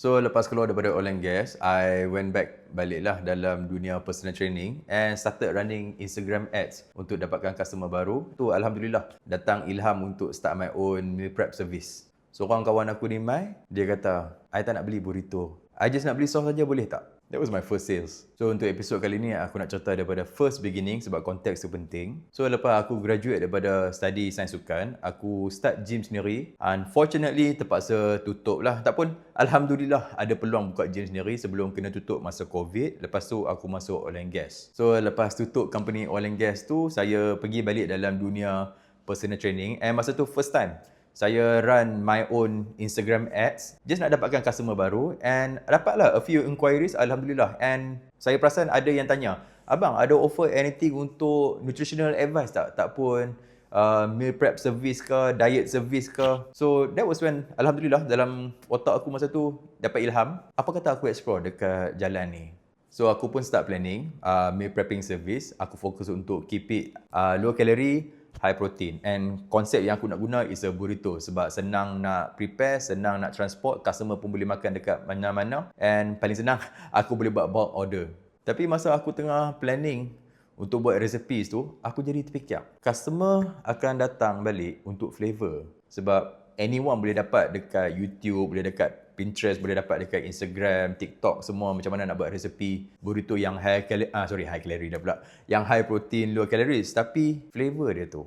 So lepas keluar daripada oil and gas, I went back baliklah dalam dunia personal training and started running Instagram ads untuk dapatkan customer baru. Tu alhamdulillah datang ilham untuk start my own meal prep service. Seorang kawan aku ni Mai, dia kata, "I tak nak beli burrito. I just nak beli sos saja, boleh tak?" That was my first sales. So untuk episod kali ni aku nak cerita daripada first beginning sebab konteks tu penting. So lepas aku graduate daripada study sains sukan, aku start gym sendiri. Unfortunately terpaksa tutup lah. Tak pun, alhamdulillah ada peluang buka gym sendiri sebelum kena tutup masa COVID. Lepas tu aku masuk oil and gas. So lepas tutup company oil and gas tu, saya pergi balik dalam dunia personal training. And masa tu first time saya run my own Instagram ads just nak dapatkan customer baru and dapatlah a few inquiries, alhamdulillah. And saya perasan ada yang tanya, "Abang, ada offer anything untuk nutritional advice tak? Tak pun meal prep service ke, diet service ke?" So that was when alhamdulillah dalam otak aku masa tu dapat ilham, apa kata aku explore dekat jalan ni. So aku pun start planning meal prepping service. Aku fokus untuk keep it low calorie, high protein. And konsep yang aku nak guna is a burrito sebab senang nak prepare, senang nak transport, customer pun boleh makan dekat mana-mana, and paling senang aku boleh buat bulk order. Tapi masa aku tengah planning untuk buat recipes tu, aku jadi terfikir, customer akan datang balik untuk flavor sebab anyone boleh dapat dekat YouTube, boleh dekat Pinterest, boleh dapat dekat Instagram, TikTok, semua macam mana nak buat resepi burrito yang high calorie dah pula. Yang high protein, low calories, tapi flavor dia tu.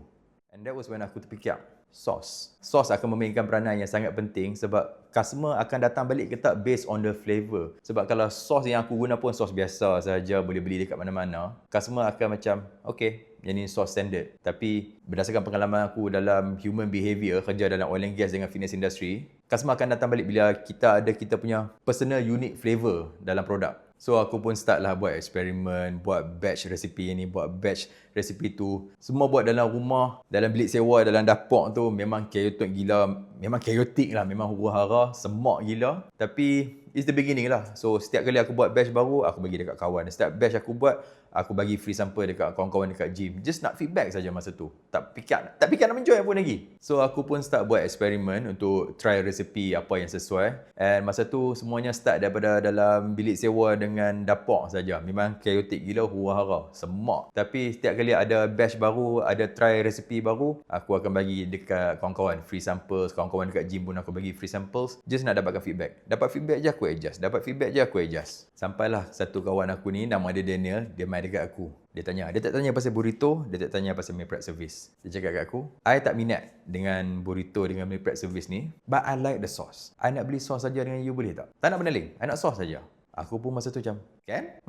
And that was when aku terfikir, sauce. Sauce akan memainkan peranan yang sangat penting sebab customer akan datang balik ke tak based on the flavor. Sebab kalau sauce yang aku guna pun sauce biasa saja, boleh beli dekat mana-mana, customer akan macam, okay, yang ni sauce standard. Tapi berdasarkan pengalaman aku dalam human behavior, kerja dalam oil and gas dengan fitness industry, customer akan datang balik bila kita punya personal unique flavor dalam produk. So aku pun start lah buat eksperimen, buat batch resipi ni, buat batch resipi tu. Semua buat dalam rumah, dalam bilik sewa, dalam dapur tu memang chaotic gila. Memang chaotic lah, memang huru-hara, semak gila. Tapi it's the beginning lah. So setiap kali aku buat batch baru, aku bagi dekat kawan. Setiap batch aku buat, aku bagi free sample dekat kawan-kawan dekat gym. Just nak feedback saja masa tu. Tak fikir nak menjoin pun lagi. So aku pun start buat eksperimen untuk try resipi apa yang sesuai. And masa tu semuanya start daripada dalam bilik sewa dengan dapur saja. Memang chaotic gila, huru-hara, semak. Tapi setiap kali ada batch baru, ada try resipi baru, aku akan bagi dekat kawan-kawan free samples. Kawan-kawan dekat gym pun aku bagi free samples. Just nak dapatkan feedback. Dapat feedback je aku adjust. Dapat feedback je aku adjust. Sampailah satu kawan aku ni, nama dia Daniel, dia main dekat aku. Dia tak tanya pasal burrito, dia tak tanya pasal meal prep service. Dia cakap kat aku, "I tak minat dengan burrito dengan meal prep service ni, but I like the sauce. I nak beli sauce saja dengan you, boleh tak? Tak nak benda lain, I nak sauce saja." Aku pun masa tu macam, "Can?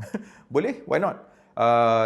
Boleh, why not?"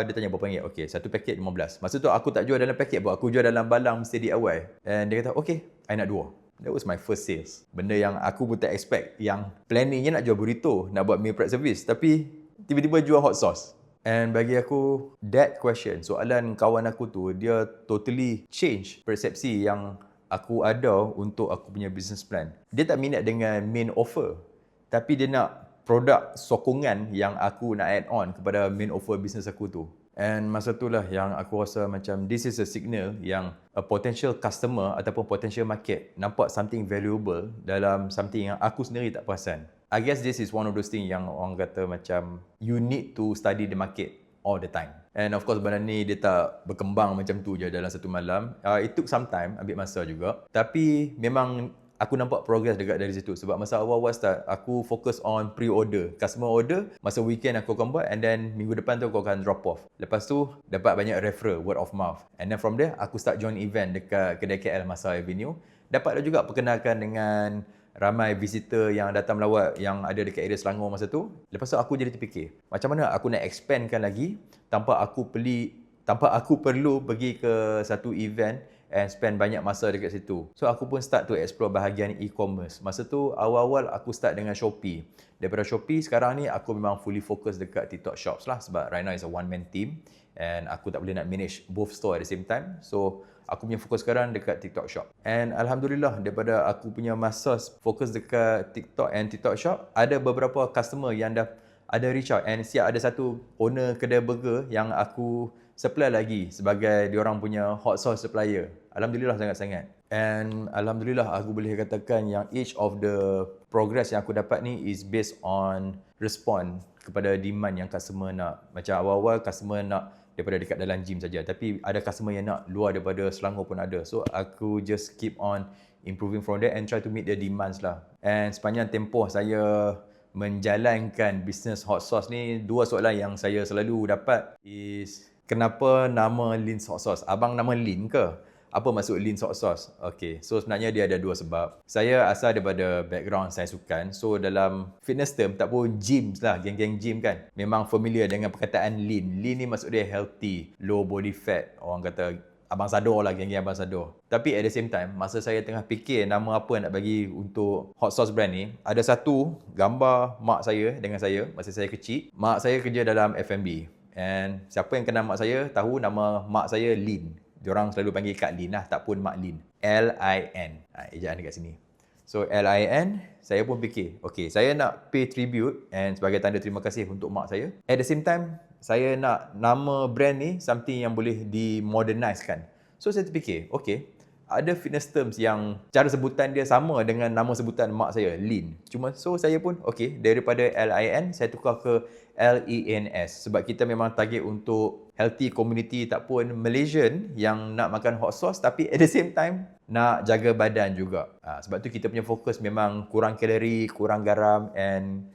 Dia tanya berapa ringgit. Okay, satu paket 15. Masa tu aku tak jual dalam paket pun, aku jual dalam balang mesti DIY. And dia kata, "Okay, I nak 2." That was my first sales. Benda yang aku pun tak expect. Yang planningnya nak jual burrito, nak buat meal prep service. Tapi tiba-tiba jual hot sauce. And bagi aku, that question, soalan kawan aku tu, dia totally change persepsi yang aku ada untuk aku punya business plan. Dia tak minat dengan main offer, tapi dia nak produk sokongan yang aku nak add on kepada main offer business aku tu. And masa itulah yang aku rasa macam this is a signal yang a potential customer ataupun potential market nampak something valuable dalam something yang aku sendiri tak perasan. I guess this is one of those things yang orang kata macam you need to study the market all the time. And of course benda ni dia tak berkembang macam tu je dalam satu malam. It took some time, ambil masa juga. Tapi memang aku nampak progress dekat dari situ. Sebab masa awal-awal start, aku fokus on pre-order. Customer order, masa weekend aku akan buat and then minggu depan tu aku akan drop off. Lepas tu, dapat banyak referral, word of mouth. And then from there, aku start join event dekat kedai KL Masa Avenue. Dapat juga perkenalkan dengan ramai visitor yang datang melawat yang ada dekat area Selangor masa tu. Lepas tu aku jadi terfikir, macam mana aku nak expandkan lagi tanpa aku perlu pergi ke satu event and spend banyak masa dekat situ. So aku pun start to explore bahagian e-commerce. Masa tu awal-awal aku start dengan Shopee. Daripada Shopee sekarang ni aku memang fully fokus dekat TikTok Shops lah sebab right now is a one man team and aku tak boleh nak manage both store at the same time. So aku punya fokus sekarang dekat TikTok Shop. And alhamdulillah daripada aku punya masa fokus dekat TikTok and TikTok Shop, ada beberapa customer yang dah ada reach out and siap ada satu owner kedai burger yang aku supply lagi sebagai diorang punya hot sauce supplier. Alhamdulillah sangat-sangat. And alhamdulillah aku boleh katakan yang each of the progress yang aku dapat ni is based on respond kepada demand yang customer nak. Macam awal-awal customer nak daripada dekat dalam gym saja, tapi ada customer yang nak luar daripada Selangor pun ada. So aku just keep on improving from there and try to meet the demands lah. And sepanjang tempoh saya menjalankan business hot sauce ni, dua soalan yang saya selalu dapat is, kenapa nama Lin's Hot Sauce? Abang nama Lin ke? Apa maksud Lin's Hot Sauce? Okay, so sebenarnya dia ada dua sebab. Saya asal daripada background saya sukan. So dalam fitness term, tak pun gym lah, geng-geng gym kan, memang familiar dengan perkataan lean. Lean ni maksud dia healthy, low body fat. Orang kata Abang Sador lah, geng-geng Abang Sador. Tapi at the same time, masa saya tengah fikir nama apa nak bagi untuk hot sauce brand ni, ada satu gambar mak saya dengan saya masa saya kecil. Mak saya kerja dalam F&B. And siapa yang kenal mak saya tahu nama mak saya Lin. Diorang selalu panggil Kak Lin lah, tak pun Mak Lin. L-I-N. Ejaan dekat sini. So L-I-N, saya pun fikir, okay, saya nak pay tribute and sebagai tanda terima kasih untuk mak saya. At the same time, saya nak nama brand ni something yang boleh di-modernizekan. So saya terfikir, okay, ada fitness terms yang cara sebutan dia sama dengan nama sebutan mak saya, Lin. Cuma so saya pun, okay, daripada L-I-N, saya tukar ke L-E-N-S. Sebab kita memang target untuk healthy community, tak pun Malaysian yang nak makan hot sauce tapi at the same time nak jaga badan juga. Sebab tu kita punya fokus memang kurang kalori, kurang garam and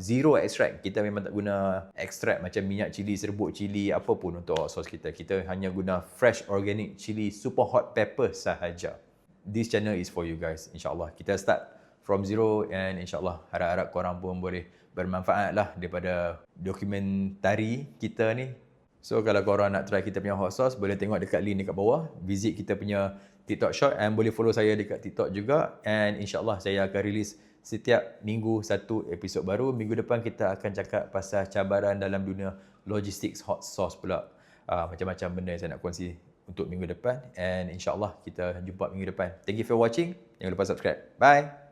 zero extract. Kita memang tak guna extract macam minyak cili, serbuk cili, apa pun untuk hot sauce kita. Kita hanya guna fresh organic chili super hot pepper sahaja. This channel is for you guys, insyaAllah. Kita start from zero and insyaAllah harap-harap korang pun boleh bermanfaat lah daripada dokumentari kita ni. So kalau korang nak try kita punya hot sauce, boleh tengok dekat link dekat bawah. Visit kita punya TikTok shop and boleh follow saya dekat TikTok juga. And insyaAllah saya akan release setiap minggu satu episod baru. Minggu depan kita akan cakap pasal cabaran dalam dunia logistics hot sauce pula. Macam-macam benda yang saya nak kongsi untuk minggu depan. And insyaAllah kita jumpa minggu depan. Thank you for watching. Jangan lupa subscribe. Bye.